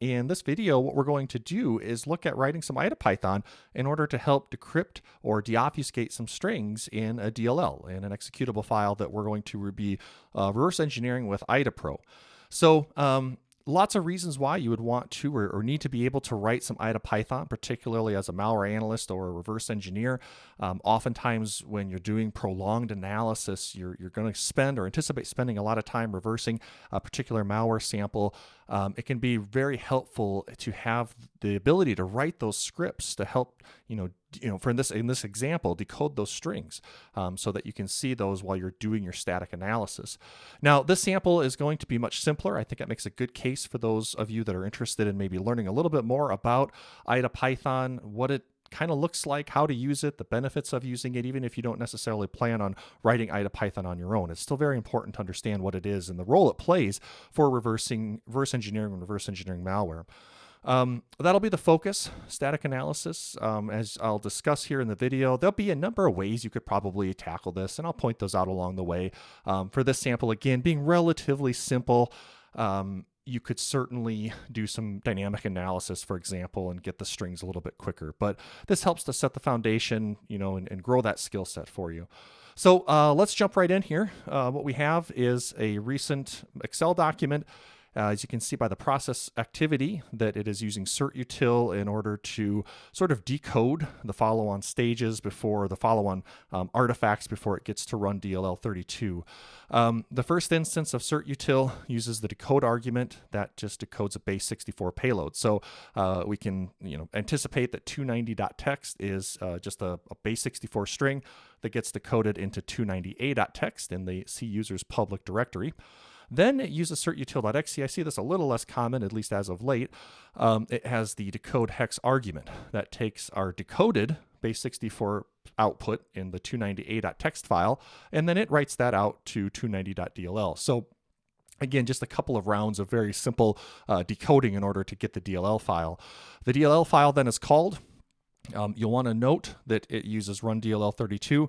In this video, what we're going to do is look at writing some IDA in order to help decrypt or deobfuscate some strings in a DLL, in an executable file that we're going to be reverse engineering with IDA. So lots of reasons why you would want to or need to be able to write some IDA, particularly as a malware analyst or a reverse engineer. Oftentimes when you're doing prolonged analysis, you're going to spend or anticipate spending a lot of time reversing a particular malware sample. It can be very helpful to have the ability to write those scripts to help, for in this example, decode those strings so that you can see those while you're doing your static analysis. Now, this sample is going to be much simpler. I think that makes a good case for those of you that are interested in maybe learning a little bit more about IDA, what it kind of looks like, how to use it, the benefits of using it, even if you don't necessarily plan on writing IDA on your own. It's still very important to understand what it is and the role it plays for reverse engineering and reverse engineering malware. That'll be the focus, static analysis. As I'll discuss here in the video, there'll be a number of ways you could probably tackle this, and I'll point those out along the way. For this sample, again, being relatively simple, you could certainly do some dynamic analysis, for example, and get the strings a little bit quicker. But this helps to set the foundation, and grow that skill set for you. So let's jump right in here. What we have is a recent Excel document. As you can see by the process activity, that it is using certutil in order to sort of decode the follow-on stages before the follow-on artifacts before it gets to run DLL32. The first instance of certutil uses the decode argument that just decodes a base 64 payload. So we can anticipate that 290.txt is just a base 64 string that gets decoded into 290a.txt in the C user's public directory. Then it uses certutil.exe. I see this a little less common, at least as of late. It has the decode hex argument that takes our decoded base 64 output in the 290a.txt file, and then it writes that out to 290.dll. So again, just a couple of rounds of very simple decoding in order to get the DLL file. The DLL file then is called. You'll want to note that it uses run DLL32,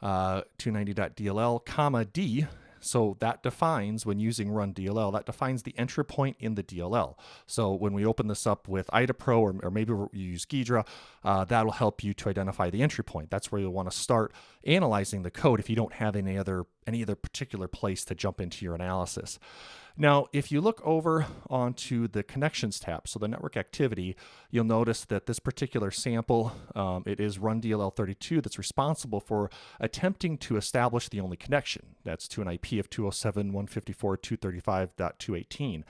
290.dll, comma D. So that defines, when using run DLL, that defines the entry point in the DLL. So when we open this up with IDA or maybe you use Ghidra, that'll help you to identify the entry point. That's where you'll want to start analyzing the code if you don't have any other particular place to jump into your analysis. Now, if you look over onto the connections tab, so the network activity, you'll notice that this particular sample, it is run DLL32 that's responsible for attempting to establish the only connection. That's to an IP of 207.154.235.218.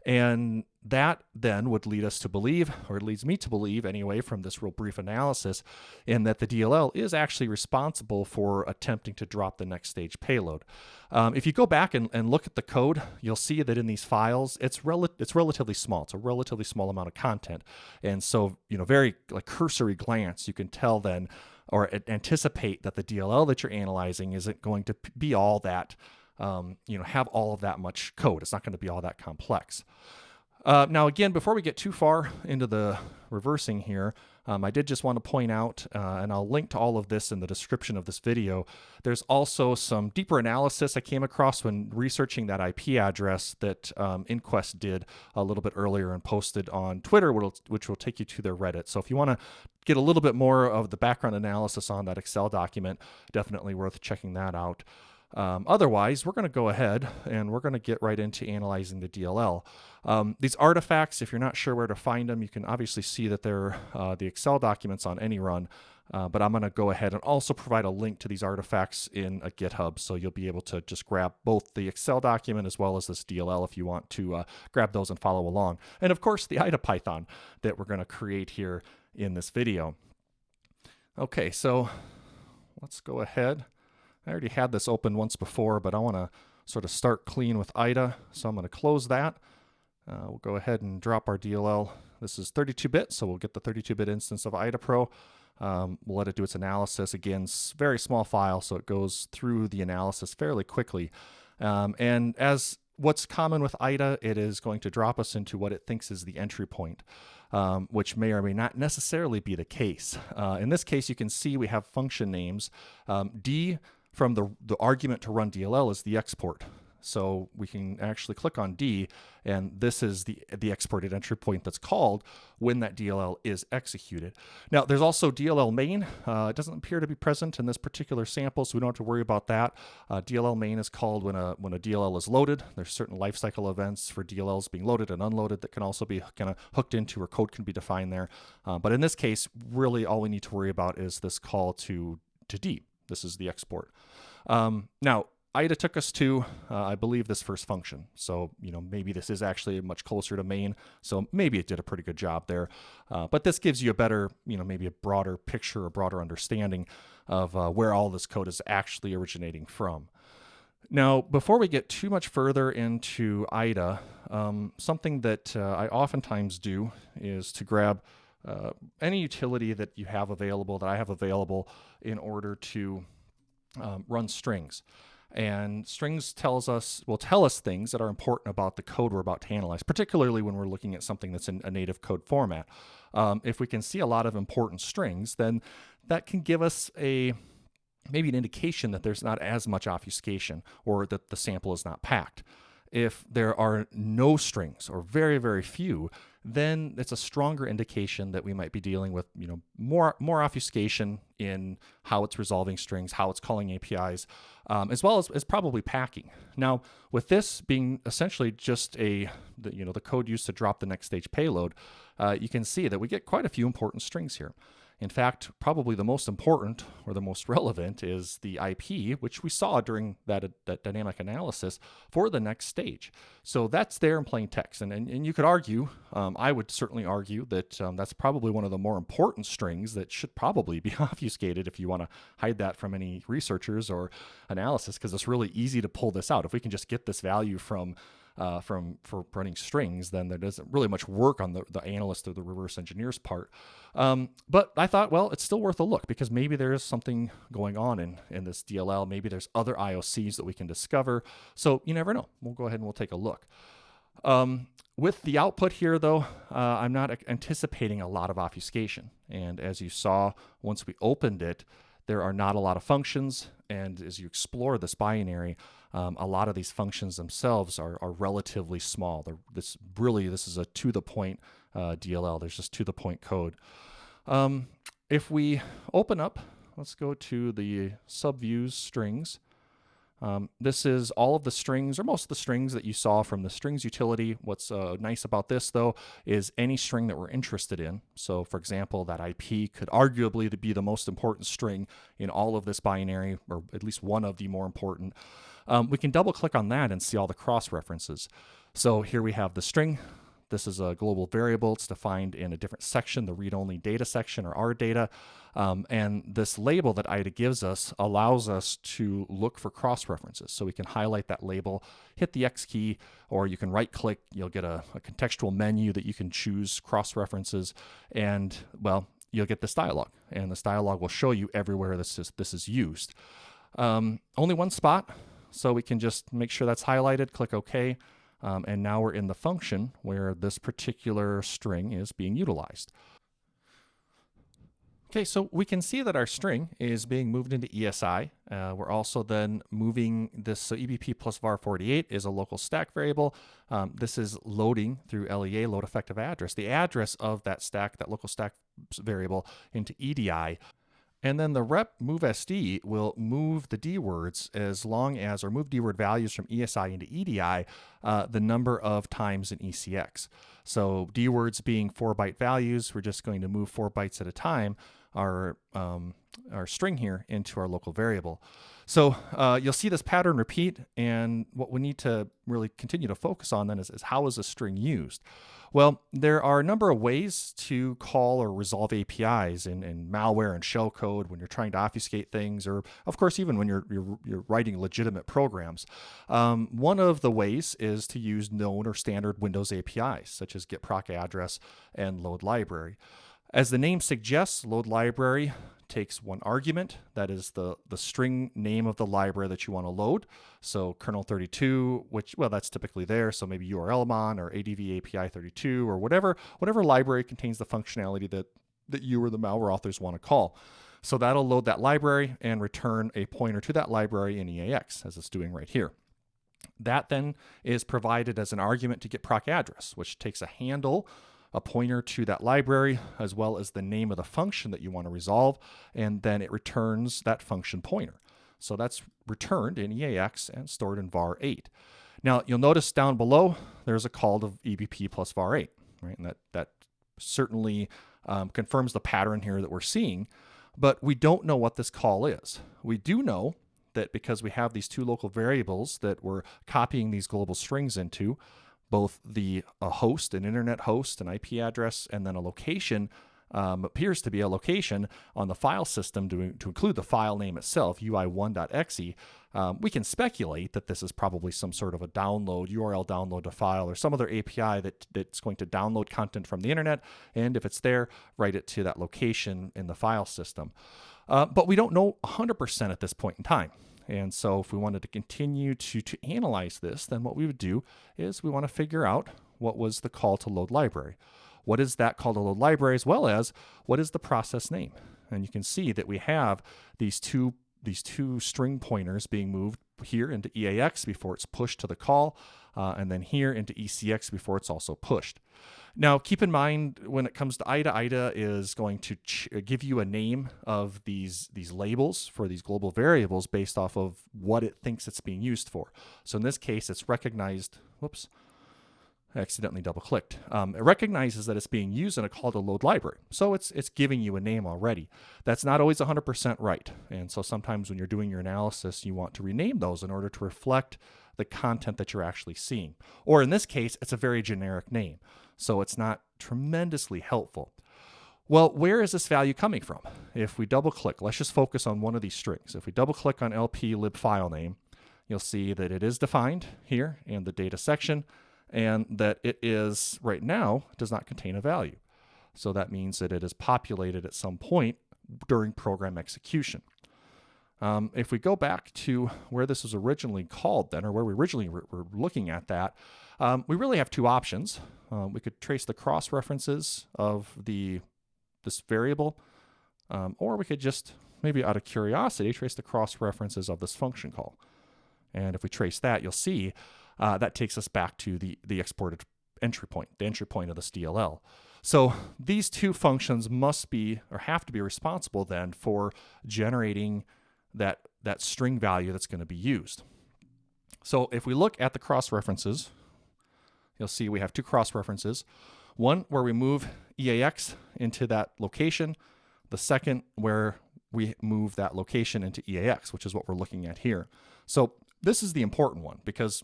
And that then would lead us to believe, or it leads me to believe anyway from this real brief analysis, in that the DLL is actually responsible for attempting to drop the next stage payload. If you go back and look at the code, you'll see that in these files, it's relatively small. It's a relatively small amount of content. And so, very like cursory glance, you can tell then, or anticipate that the DLL that you're analyzing isn't going to be all that have all of that much code. It's not going to be all that complex. Now, again, before we get too far into the reversing here, I did just want to point out, and I'll link to all of this in the description of this video, there's also some deeper analysis I came across when researching that IP address that Inquest did a little bit earlier and posted on Twitter, which will take you to their Reddit. So if you want to get a little bit more of the background analysis on that Excel document, definitely worth checking that out. Otherwise, we're going to go ahead and we're going to get right into analyzing the DLL. These artifacts, if you're not sure where to find them, you can obviously see that they're the Excel documents on any run, but I'm going to go ahead and also provide a link to these artifacts in a GitHub, so you'll be able to just grab both the Excel document as well as this DLL if you want to grab those and follow along. And of course, the IDA that we're going to create here in this video. Okay, so let's go ahead. I already had this open once before, but I want to sort of start clean with IDA, so I'm going to close that. We'll go ahead and drop our DLL. This is 32-bit, so we'll get the 32-bit instance of IDA. We'll let it do its analysis. Again, very small file, so it goes through the analysis fairly quickly. And as what's common with IDA, it is going to drop us into what it thinks is the entry point, which may or may not necessarily be the case. In this case, you can see we have function names. D from the argument to run DLL is the export. So we can actually click on D, and this is the exported entry point that's called when that DLL is executed. Now, there's also DLL main. It doesn't appear to be present in this particular sample, so we don't have to worry about that. DLL main is called when a DLL is loaded. There's certain lifecycle events for DLLs being loaded and unloaded that can also be kind of hooked into, or code can be defined there. But in this case, really all we need to worry about is this call to D. This is the export. Now, IDA took us to, I believe, this first function. So, maybe this is actually much closer to main. So maybe it did a pretty good job there. But this gives you a better, maybe a broader picture, a broader understanding of where all this code is actually originating from. Now, before we get too much further into IDA, something that I oftentimes do is to grab any utility that you have available, that I have available, in order to run strings. And strings will tell us things that are important about the code we're about to analyze, particularly when we're looking at something that's in a native code format. If we can see a lot of important strings, then that can give us maybe an indication that there's not as much obfuscation, or that the sample is not packed. If there are no strings, or very, very few, then it's a stronger indication that we might be dealing with, more obfuscation in how it's resolving strings, how it's calling APIs, as well as probably packing. Now, with this being essentially just the code used to drop the next stage payload, you can see that we get quite a few important strings here. In fact, probably the most important, or the most relevant, is the IP, which we saw during that dynamic analysis for the next stage. So that's there in plain text. And you could argue, I would certainly argue, that that's probably one of the more important strings that should probably be obfuscated if you want to hide that from any researchers or analysis, because it's really easy to pull this out. If we can just get this value for running strings, then there isn't really much work on the analyst or the reverse engineer's part. But I thought, well, it's still worth a look, because maybe there is something going on in this DLL. Maybe there's other IOCs that we can discover. So you never know. We'll go ahead and we'll take a look. With the output here, though, I'm not anticipating a lot of obfuscation. And as you saw, once we opened it, there are not a lot of functions. And as you explore this binary, a lot of these functions themselves are relatively small. This is a to-the-point DLL. There's just to-the-point code. If we open up, let's go to the subviews strings. This is all of the strings, or most of the strings that you saw from the strings utility. What's nice about this, though, is any string that we're interested in. So, for example, that IP could arguably be the most important string in all of this binary, or at least one of the more important. We can double click on that and see all the cross references. So here we have the string. This is a global variable. It's defined in a different section, the read-only data section, or R data. And this label that IDA gives us allows us to look for cross references. So we can highlight that label, hit the X key, or you can right click. You'll get a contextual menu that you can choose cross references, and well, you'll get this dialog. And this dialog will show you everywhere this is used. Only one spot. So we can just make sure that's highlighted, click OK, and now we're in the function where this particular string is being utilized. Okay, so we can see that our string is being moved into ESI. We're also then moving this, so EBP plus var48 is a local stack variable. This is loading through LEA, load effective address, the address of that stack, that local stack variable, into EDI. And then the rep movesd will move the D words as long as, or move D word values from ESI into EDI, the number of times in ECX. So D words being 4-byte values, we're just going to move 4 bytes at a time our string here into our local variable. So you'll see this pattern repeat, and what we need to really continue to focus on then is how is a string used? Well, there are a number of ways to call or resolve APIs in malware and shellcode when you're trying to obfuscate things, or of course even when you're writing legitimate programs. One of the ways is to use known or standard Windows APIs, such as get proc address and load library. As the name suggests, load library takes one argument, that is the string name of the library that you want to load. So kernel 32, which, well, that's typically there. So maybe URLmon or ADV API 32 or whatever library contains the functionality that you or the malware authors want to call. So that'll load that library and return a pointer to that library in EAX, as it's doing right here. That then is provided as an argument to get proc address, which takes a handle, a pointer to that library, as well as the name of the function that you want to resolve, and then it returns that function pointer. So that's returned in EAX and stored in var 8. Now, you'll notice down below, there's a call to EBP plus var 8, right? And that certainly confirms the pattern here that we're seeing, but we don't know what this call is. We do know that because we have these two local variables that we're copying these global strings into, both the host, an internet host, an IP address, and then a location appears to be a location on the file system to include the file name itself, ui1.exe, we can speculate that this is probably some sort of a download, URL download to file, or some other API that's going to download content from the internet, and if it's there, write it to that location in the file system. But we don't know 100% at this point in time. And so if we wanted to continue to analyze this, then what we would do is we want to figure out what was the call to load library. What is that call to load library, as well as what is the process name? And you can see that we have these two string pointers being moved here into EAX before it's pushed to the call, and then here into ECX before it's also pushed. Now, keep in mind, when it comes to IDA, IDA is going to give you a name of these labels for these global variables based off of what it thinks it's being used for. So in this case, it's recognized, whoops, I accidentally double-clicked. It recognizes that it's being used in a call to load library. So it's giving you a name already. That's not always 100% right. And so sometimes when you're doing your analysis, you want to rename those in order to reflect the content that you're actually seeing. Or in this case, it's a very generic name. So it's not tremendously helpful. Well, where is this value coming from? If we double-click, let's just focus on one of these strings. If we double-click on LP lib file name, you'll see that it is defined here in the data section, and that it is, right now, does not contain a value. So that means that it is populated at some point during program execution. If we go back to where this was originally called then, or where we originally were looking at that, we really have two options. We could trace the cross-references of this variable, or we could just, maybe out of curiosity, trace the cross-references of this function call. And if we trace that, you'll see that takes us back to the exported entry point, the entry point of this DLL. So these two functions must be, or have to be, responsible then for generating that string value that's going to be used. So if we look at the cross-references, you'll see we have two cross-references. One where we move EAX into that location. The second where we move that location into EAX, which is what we're looking at here. So this is the important one because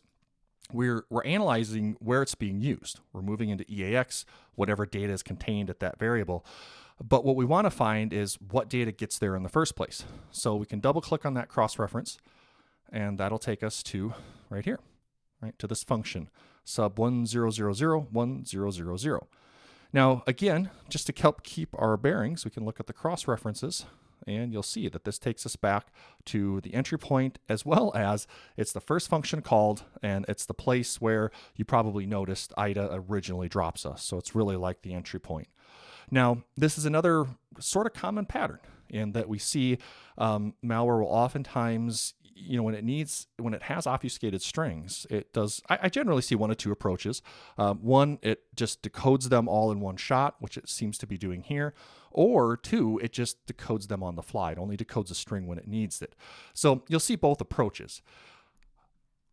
we're analyzing where it's being used. We're moving into EAX, whatever data is contained at that variable. But what we want to find is what data gets there in the first place. So we can double click on that cross-reference, and that'll take us to right here, right, to this function, sub 10001000. Now, again, just to help keep our bearings, we can look at the cross-references, and you'll see that this takes us back to the entry point, as well as it's the first function called, and it's the place where you probably noticed IDA originally drops us. So it's really like the entry point. Now, this is another sort of common pattern in that we see malware will oftentimes, when it has obfuscated strings, it does, I generally see one of two approaches. One, it just decodes them all in one shot, which it seems to be doing here. Or two, it just decodes them on the fly. It only decodes a string when it needs it. So you'll see both approaches.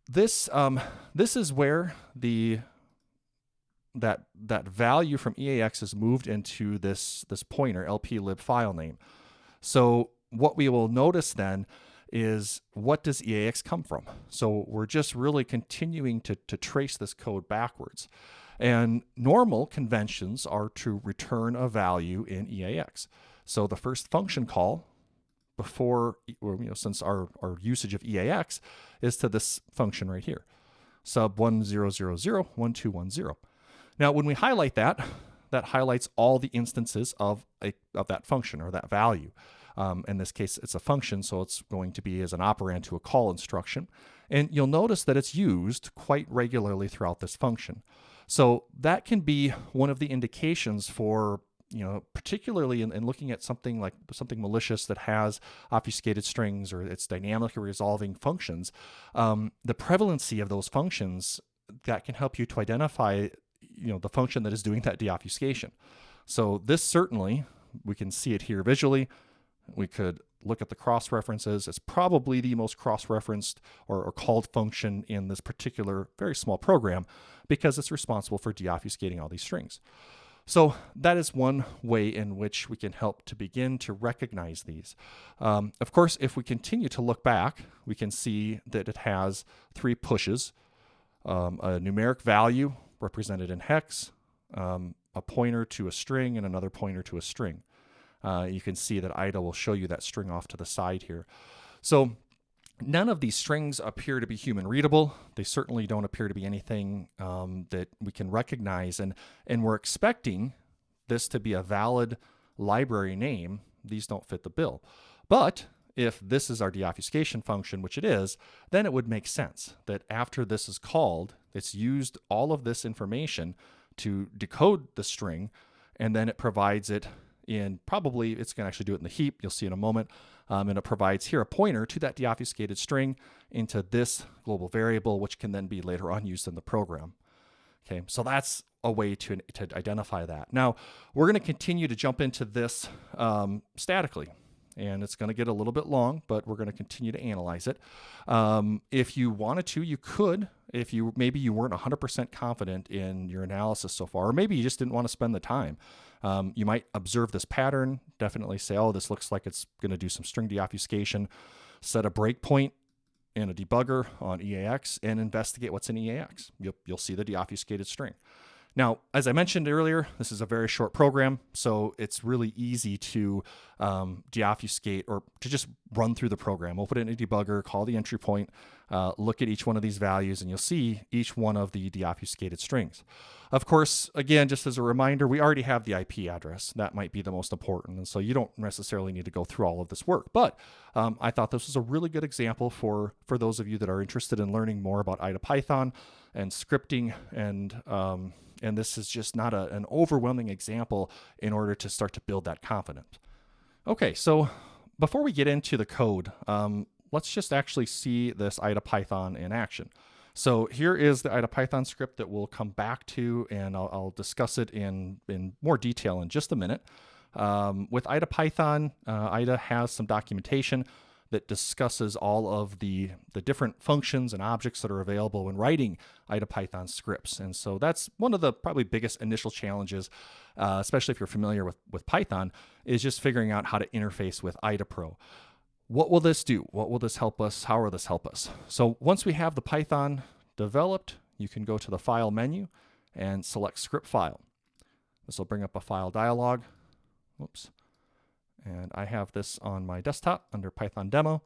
This is where that value from EAX is moved into this pointer, LP lib file name. So what we will notice then is, what does EAX come from? So we're just really continuing to trace this code backwards. And normal conventions are to return a value in EAX. So the first function call before, since our usage of EAX is to this function right here, sub 10001210. Now, when we highlight that highlights all the instances of that function or that value. In this case, it's a function, so it's going to be as an operand to a call instruction. And you'll notice that it's used quite regularly throughout this function. So that can be one of the indications for particularly in looking at something malicious that has obfuscated strings or it's dynamically resolving functions, the prevalency of those functions that can help you to identify, the function that is doing that deobfuscation. So this certainly, we can see it here visually. We could look at the cross-references. It's probably the most cross-referenced or called function in this particular very small program because it's responsible for deobfuscating all these strings. So that is one way in which we can help to begin to recognize these. Of course, if we continue to look back, we can see that it has 3 pushes, a numeric value represented in hex, a pointer to a string, and another pointer to a string. You can see that IDA will show you that string off to the side here. So none of these strings appear to be human readable. They certainly don't appear to be anything that we can recognize. And we're expecting this to be a valid library name. These don't fit the bill. But if this is our deobfuscation function, which it is, then it would make sense that after this is called, it's used all of this information to decode the string, and then it provides it in, probably it's going to actually do it in the heap. You'll see in a moment. And it provides here a pointer to that deobfuscated string into this global variable, which can then be later on used in the program. Okay, so that's a way to identify that. Now, we're going to continue to jump into this statically. And it's going to get a little bit long, but we're going to continue to analyze it. If you wanted to, you could, if maybe you weren't 100% confident in your analysis so far, or maybe you just didn't want to spend the time. You might observe this pattern, definitely say, oh, this looks like it's going to do some string deobfuscation, set a breakpoint in a debugger on EAX, and investigate what's in EAX. You'll see the deobfuscated string. Now, as I mentioned earlier, this is a very short program, so it's really easy to deobfuscate or to just run through the program. We'll put it in a debugger, call the entry point, look at each one of these values, and you'll see each one of the deobfuscated strings. Of course, again, just as a reminder, we already have the IP address. That might be the most important, and so you don't necessarily need to go through all of this work. But I thought this was a really good example for those of you that are interested in learning more about IDA and scripting, and this is just not an overwhelming example in order to start to build that confidence. Okay, so before we get into the code, let's just actually see this IDA in action. So here is the IDA script that we'll come back to, and I'll discuss it in more detail in just a minute. With IDA IDA has some documentation that discusses all of the different functions and objects that are available when writing IDA scripts. And so that's one of the probably biggest initial challenges, especially if you're familiar with Python, is just figuring out how to interface with IDA. What will this do? What will this help us? How will this help us? So once we have the Python developed, you can go to the File menu and select Script File. This will bring up a file dialog. Whoops. And I have this on my desktop under Python Demo.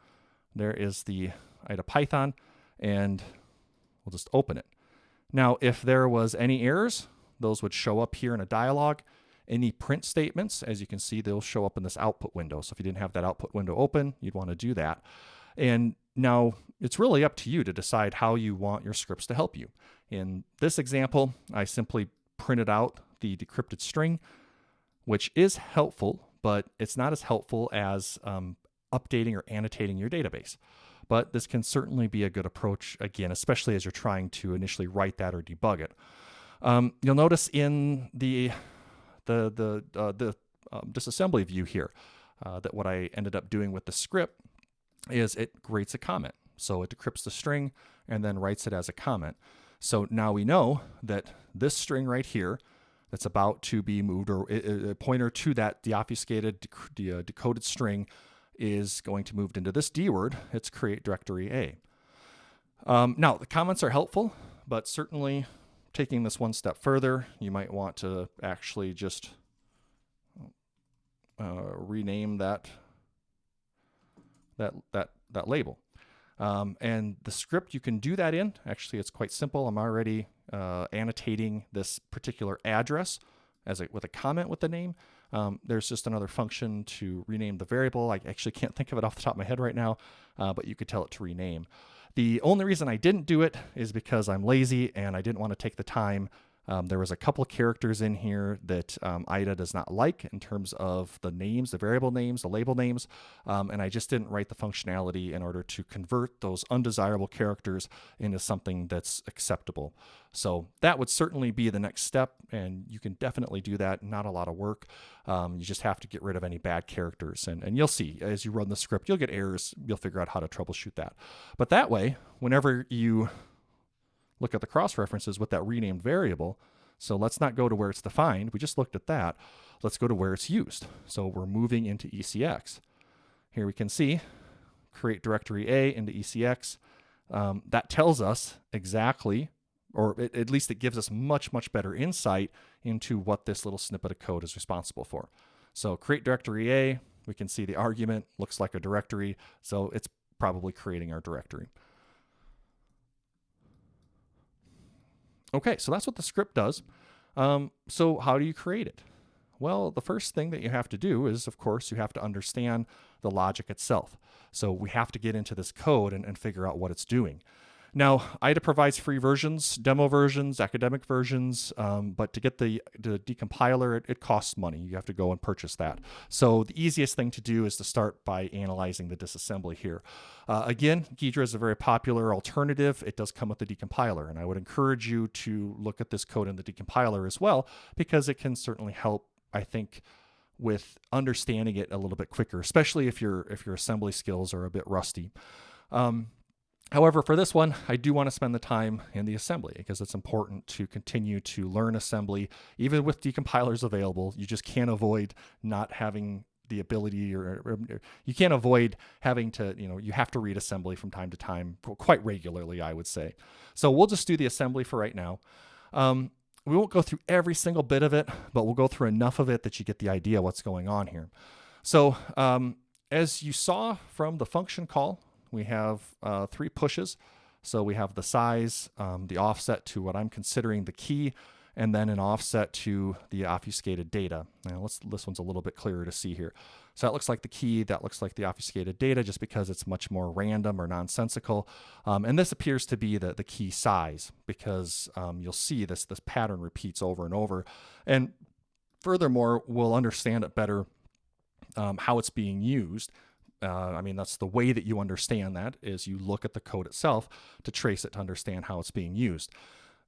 There is the IDA and we'll just open it. Now, if there was any errors, those would show up here in a dialog. Any print statements, as you can see, they'll show up in this output window. So if you didn't have that output window open, you'd want to do that. And now it's really up to you to decide how you want your scripts to help you. In this example, I simply printed out the decrypted string, which is helpful, but it's not as helpful as updating or annotating your database. But this can certainly be a good approach, again, especially as you're trying to initially write that or debug it. You'll notice in the disassembly view here that what I ended up doing with the script is it creates a comment. So it decrypts the string and then writes it as a comment. So now we know that this string right here that's about to be moved, or a pointer to that deobfuscated decoded string, is going to move into this D word. It's create directory A. Now, the comments are helpful, but certainly taking this one step further, you might want to actually just rename that label. And the script you can do that in, actually it's quite simple. I'm already annotating this particular address with a comment with the name. There's just another function to rename the variable. I actually can't think of it off the top of my head right now, but you could tell it to rename. The only reason I didn't do it is because I'm lazy and I didn't want to take the time There was a couple of characters in here that IDA does not like in terms of the names, the variable names, the label names, and I just didn't write the functionality in order to convert those undesirable characters into something that's acceptable. So that would certainly be the next step, and you can definitely do that. Not a lot of work. You just have to get rid of any bad characters, and you'll see as you run the script, you'll get errors. You'll figure out how to troubleshoot that. But that way, whenever you look at the cross-references with that renamed variable, so let's not go to where it's defined. We just looked at that. Let's go to where it's used. So we're moving into ECX. Here we can see create directory A into ECX. That tells us exactly, or at least it gives us much, much better insight into what this little snippet of code is responsible for. So create directory A, we can see the argument looks like a directory, so it's probably creating our directory. Okay, so that's what the script does. So how do you create it? Well, the first thing that you have to do is, of course, you have to understand the logic itself. So we have to get into this code and figure out what it's doing. Now, IDA provides free versions, demo versions, academic versions, but to get the decompiler, it costs money. You have to go and purchase that. So the easiest thing to do is to start by analyzing the disassembly here. Again, Ghidra is a very popular alternative. It does come with the decompiler, and I would encourage you to look at this code in the decompiler as well, because it can certainly help, I think, with understanding it a little bit quicker, especially if your assembly skills are a bit rusty. However, for this one, I do want to spend the time in the assembly because it's important to continue to learn assembly. Even with decompilers available, you just can't avoid not having the ability, or you can't avoid having to, you have to read assembly from time to time, quite regularly, I would say. So we'll just do the assembly for right now. We won't go through every single bit of it, but we'll go through enough of it that you get the idea what's going on here. So as you saw from the function call, we have 3 pushes. So we have the size, the offset to what I'm considering the key, and then an offset to the obfuscated data. Now this one's a little bit clearer to see here. So that looks like the key, that looks like the obfuscated data, just because it's much more random or nonsensical. And this appears to be the key size, because you'll see this pattern repeats over and over. And furthermore, we'll understand it better how it's being used. That's the way that you understand that, is you look at the code itself to trace it to understand how it's being used.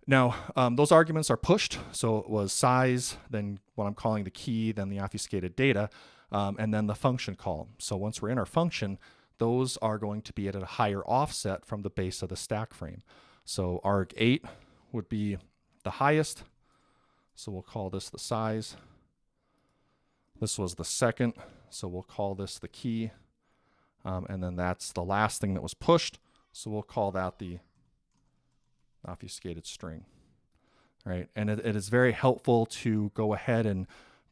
Now, those arguments are pushed. So it was size, then what I'm calling the key, then the obfuscated data, and then the function call. So once we're in our function, those are going to be at a higher offset from the base of the stack frame. So arg8 would be the highest. So we'll call this the size. This was the second. So we'll call this the key. And then that's the last thing that was pushed. So we'll call that the obfuscated string. All right. And it is very helpful to go ahead and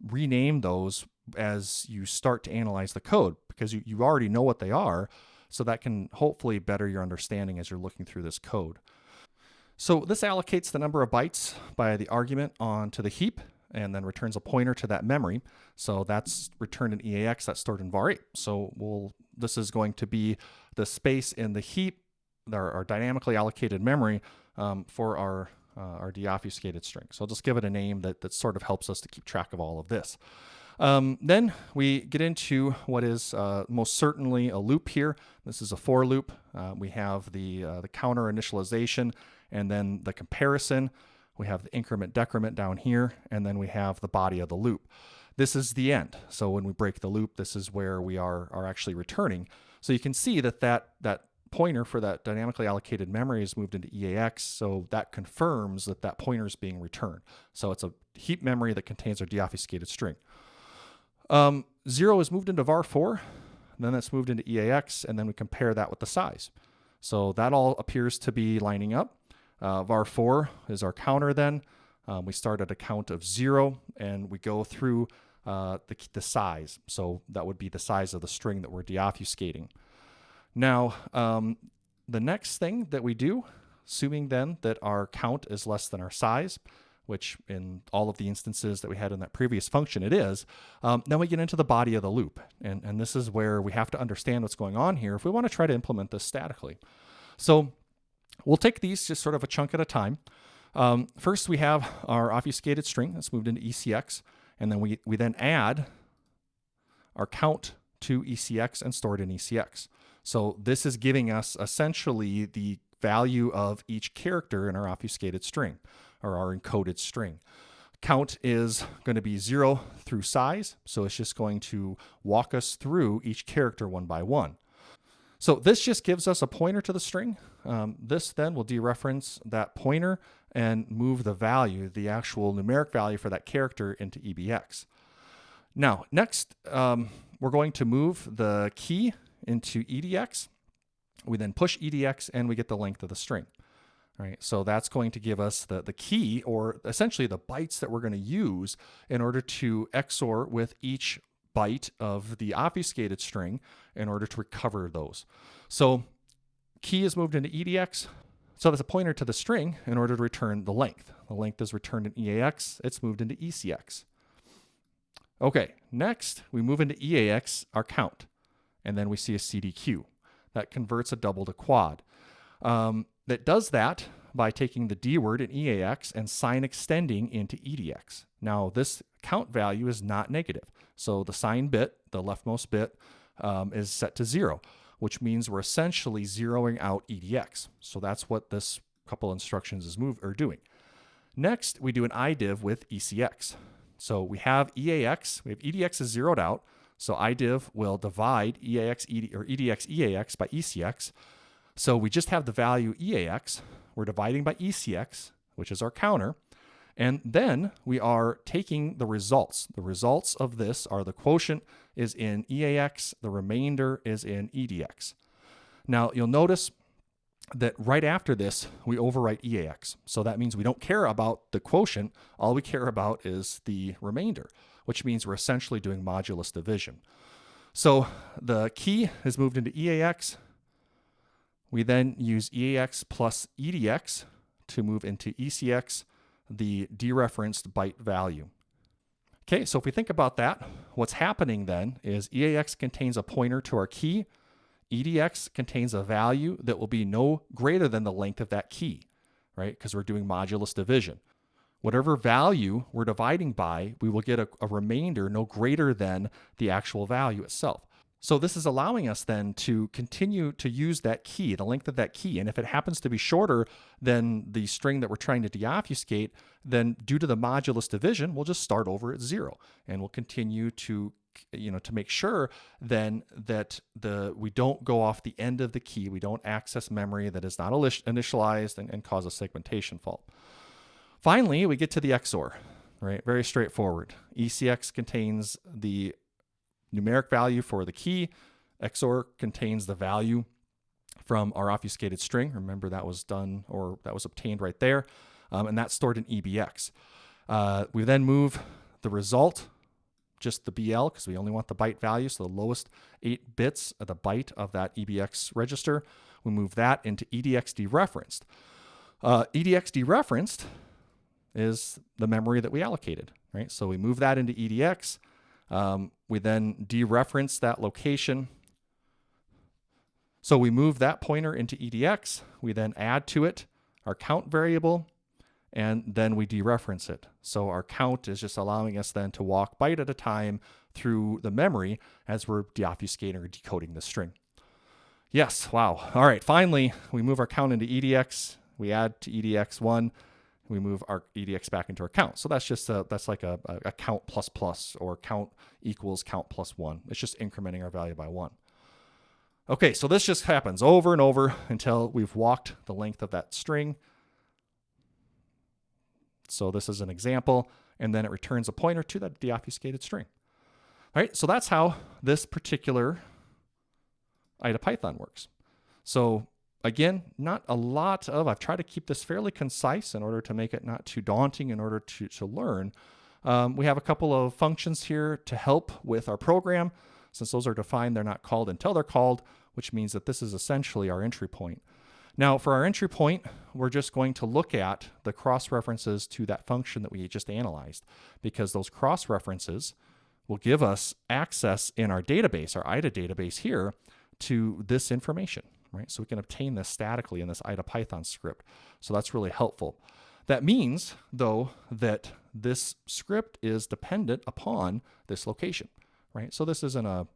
rename those as you start to analyze the code, because you already know what they are. So that can hopefully better your understanding as you're looking through this code. So this allocates the number of bytes by the argument onto the heap, and then returns a pointer to that memory. So that's returned in EAX, that's stored in var8. So this is going to be the space in the heap, our dynamically allocated memory for our deobfuscated string. So I'll just give it a name that sort of helps us to keep track of all of this. Then we get into what is most certainly a loop here. This is a for loop. We have the counter initialization, and then the comparison. We have the increment decrement down here, and then we have the body of the loop. This is the end. So when we break the loop, this is where we are actually returning. So you can see that pointer for that dynamically allocated memory is moved into EAX. So that confirms that pointer is being returned. So it's a heap memory that contains our deobfuscated string. 0 is moved into var4, then that's moved into EAX, and then we compare that with the size. So that all appears to be lining up. var4 is our counter then. We start at a count of 0, and we go through the size. So that would be the size of the string that we're deobfuscating. Now, the next thing that we do, assuming then that our count is less than our size, which in all of the instances that we had in that previous function it is, then we get into the body of the loop. And this is where we have to understand what's going on here if we want to try to implement this statically. So we'll take these just sort of a chunk at a time. First, we have our obfuscated string that's moved into ECX, and then we then add our count to ECX and store it in ECX. So this is giving us essentially the value of each character in our obfuscated string, or our encoded string. Count is going to be 0 through size, so it's just going to walk us through each character one by one. So this just gives us a pointer to the string. This then will dereference that pointer and move the value, the actual numeric value for that character, into EBX. Now, next, we're going to move the key into EDX. We then push EDX and we get the length of the string. All right, so that's going to give us the key, or essentially the bytes that we're going to use in order to XOR with each byte of the obfuscated string in order to recover those. So key is moved into EDX. So that's a pointer to the string in order to return the length. The length is returned in EAX. It's moved into ECX. Okay, next we move into EAX our count, and then we see a CDQ. That converts a double to quad. That does that by taking the D word in EAX and sign extending into EDX. Now this count value is not negative. So the sign bit, the leftmost bit, is set to 0, which means we're essentially zeroing out EDX. So that's what this couple instructions is doing. Next, we do an IDIV with ECX. So we have EAX, we have EDX is zeroed out. So IDIV will divide EAX or EDX EAX by ECX. So we just have the value EAX. We're dividing by ECX, which is our counter. And then we are taking the results. The results of this are the quotient is in EAX, the remainder is in EDX. Now you'll notice that right after this, we overwrite EAX. So that means we don't care about the quotient. All we care about is the remainder, which means we're essentially doing modulus division. So the key is moved into EAX. We then use EAX plus EDX to move into ECX, the dereferenced byte value. Okay, so if we think about that, what's happening then is EAX contains a pointer to our key. EDX contains a value that will be no greater than the length of that key, right? Because we're doing modulus division. Whatever value we're dividing by, we will get a remainder no greater than the actual value itself. So this is allowing us then to continue to use that key, the length of that key. And if it happens to be shorter than the string that we're trying to deobfuscate, then due to the modulus division, we'll just start over at 0. And we'll continue to make sure then that we don't go off the end of the key. We don't access memory that is not initialized and cause a segmentation fault. Finally, we get to the XOR, right? Very straightforward. ECX contains the numeric value for the key. XOR contains the value from our obfuscated string. Remember that was done, or that was obtained right there. And that's stored in EBX. We then move the result, just the BL, because we only want the byte value. So the lowest 8 bits of the byte of that EBX register, we move that into EDX dereferenced. EDX dereferenced is the memory that we allocated, right? So we move that into EDX. We then dereference that location. So we move that pointer into EDX. We then add to it our count variable, and then we dereference it. So our count is just allowing us then to walk byte at a time through the memory as we're deobfuscating or decoding the string. Yes, wow. All right, finally, we move our count into EDX. We add to EDX1. We move our EDX back into our count. So that's just that's like a count plus plus, or count equals count plus 1. It's just incrementing our value by 1. Okay, so this just happens over and over until we've walked the length of that string. So this is an example, and then it returns a pointer to that deobfuscated string. All right, so that's how this particular IDaPython works. So again, not a lot of, I've tried to keep this fairly concise in order to make it not too daunting in order to learn. We have a couple of functions here to help with our program. Since those are defined, they're not called until they're called, which means that this is essentially our entry point. Now, for our entry point, we're just going to look at the cross-references to that function that we just analyzed, because those cross-references will give us access in our database, our IDA database here, to this information, right? So we can obtain this statically in this IDaPython script. So that's really helpful. That means, though, that this script is dependent upon this location, right? So this isn't a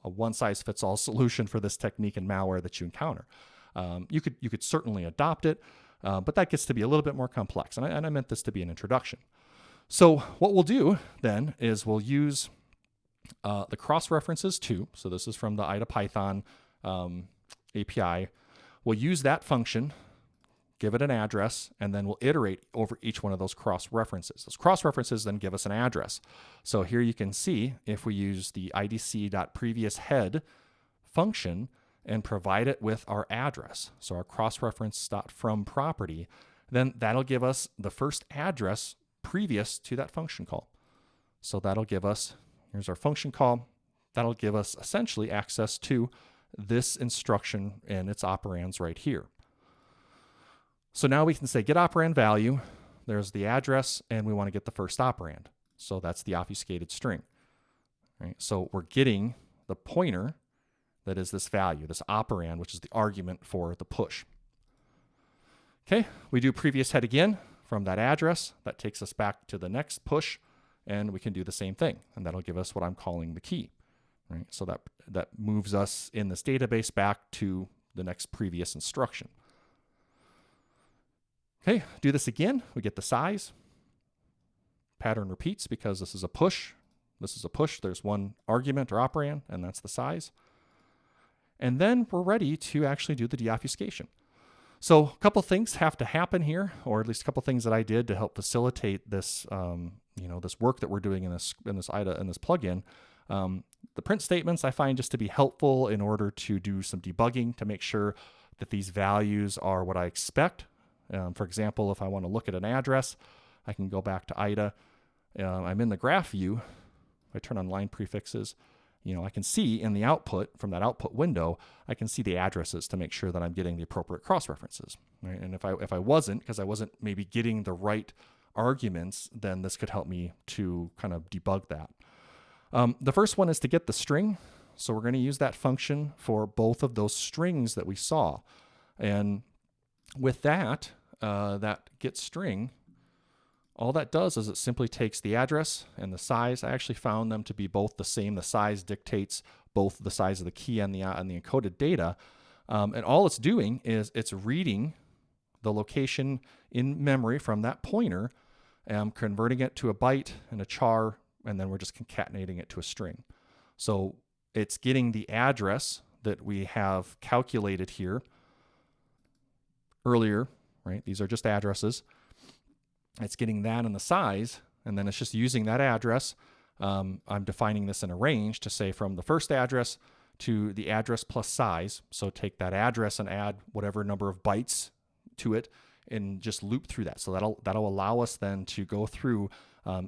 one-size-fits-all solution for this technique in malware that you encounter. You could certainly adopt it, but that gets to be a little bit more complex. And I meant this to be an introduction. So what we'll do then is we'll use the cross-references too. So this is from the IDA API. We'll use that function, give it an address, and then we'll iterate over each one of those cross-references. Those cross-references then give us an address. So here you can see if we use the idc.previousHead function and provide it with our address, so our cross-reference.from property, then that'll give us the first address previous to that function call. So that'll give us, here's our function call, that'll give us essentially access to this instruction and its operands right here. So now we can say get operand value, there's the address, and we want to get the first operand. So that's the obfuscated string. Right? So we're getting the pointer that is this value, this operand, which is the argument for the push. Okay, we do previous head again from that address. That takes us back to the next push, and we can do the same thing, and that'll give us what I'm calling the key. Right? So that moves us in this database back to the next previous instruction. Okay, do this again. We get the size. Pattern repeats because this is a push. This is a push. There's one argument or operand, and that's the size. And then we're ready to actually do the deobfuscation. So a couple things have to happen here, or at least a couple things that I did to help facilitate this, this work that we're doing in this plugin. The print statements I find just to be helpful in order to do some debugging to make sure that these values are what I expect. For example, if I want to look at an address, I can go back to IDA. I'm in the graph view. If I turn on line prefixes, I can see in the output, from that output window, I can see the addresses to make sure that I'm getting the appropriate cross-references. Right? And if I wasn't, because I wasn't maybe getting the right arguments, then this could help me to kind of debug that. The first one is to get the string. So we're going to use that function for both of those strings that we saw. And with that, that get string, all that does is it simply takes the address and the size. I actually found them to be both the same. The size dictates both the size of the key and the encoded data. And all it's doing is it's reading the location in memory from that pointer, converting it to a byte and a char, and then we're just concatenating it to a string. So it's getting the address that we have calculated here earlier, right? These are just addresses. It's getting that and the size, and then it's just using that address. I'm defining this in a range to say from the first address to the address plus size. So take that address and add whatever number of bytes to it and just loop through that. So that'll allow us then to go through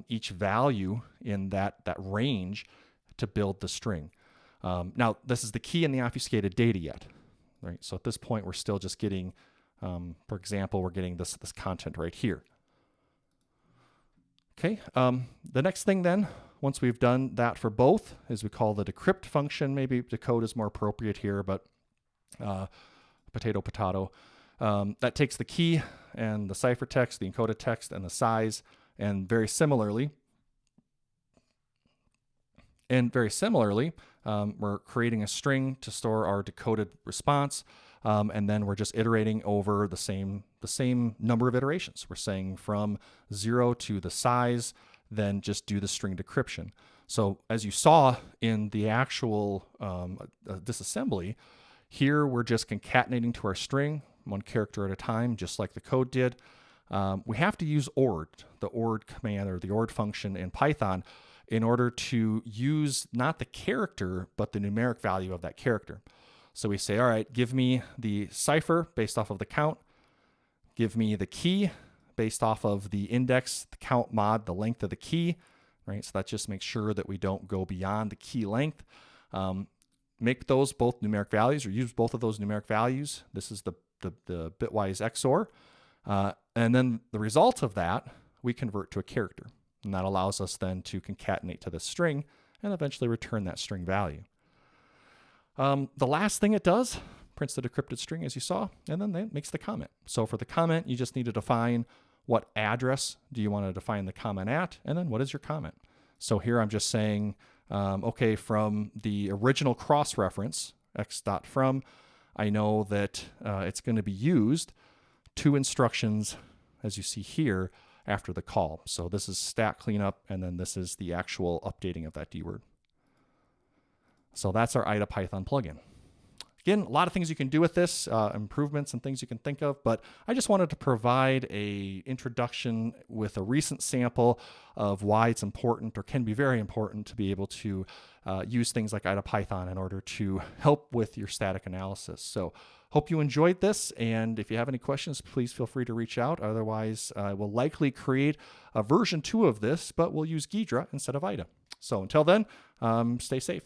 each value in that range to build the string. Now, this is the key in the obfuscated data yet, right? So at this point, we're still just getting, for example, we're getting this content right here. Okay, the next thing then, once we've done that for both, is we call the decrypt function. Maybe decode is more appropriate here, but potato. That takes the key and the ciphertext, the encoded text, and the size, and very similarly, we're creating a string to store our decoded response, and then we're just iterating over the same number of iterations. We're saying from 0 to the size, then just do the string decryption. So as you saw in the actual disassembly, here we're just concatenating to our string, one character at a time, just like the code did. We have to use ORD, the ORD command or the ORD function in Python, in order to use not the character, but the numeric value of that character. So we say, all right, give me the cipher based off of the count, give me the key based off of the index, the count mod, the length of the key, right? So that just makes sure that we don't go beyond the key length. Make those both numeric values, or use both of those numeric values. This is the bitwise XOR. And then the result of that, we convert to a character. And that allows us then to concatenate to the string and eventually return that string value. The last thing it does, prints the decrypted string as you saw, and then it makes the comment. So for the comment, you just need to define what address do you want to define the comment at, and then what is your comment. So here I'm just saying, okay, from the original cross-reference, x.from, I know that it's going to be used 2 instructions, as you see here, after the call. So this is stack cleanup, and then this is the actual updating of that D word. So that's our IDA-Python plugin. Again, a lot of things you can do with this, improvements and things you can think of, but I just wanted to provide a introduction with a recent sample of why it's important, or can be very important, to be able to use things like IDA-Python in order to help with your static analysis. So hope you enjoyed this, and if you have any questions, please feel free to reach out. Otherwise, we'll likely create a version 2 of this, but we'll use Ghidra instead of IDA. So until then, stay safe.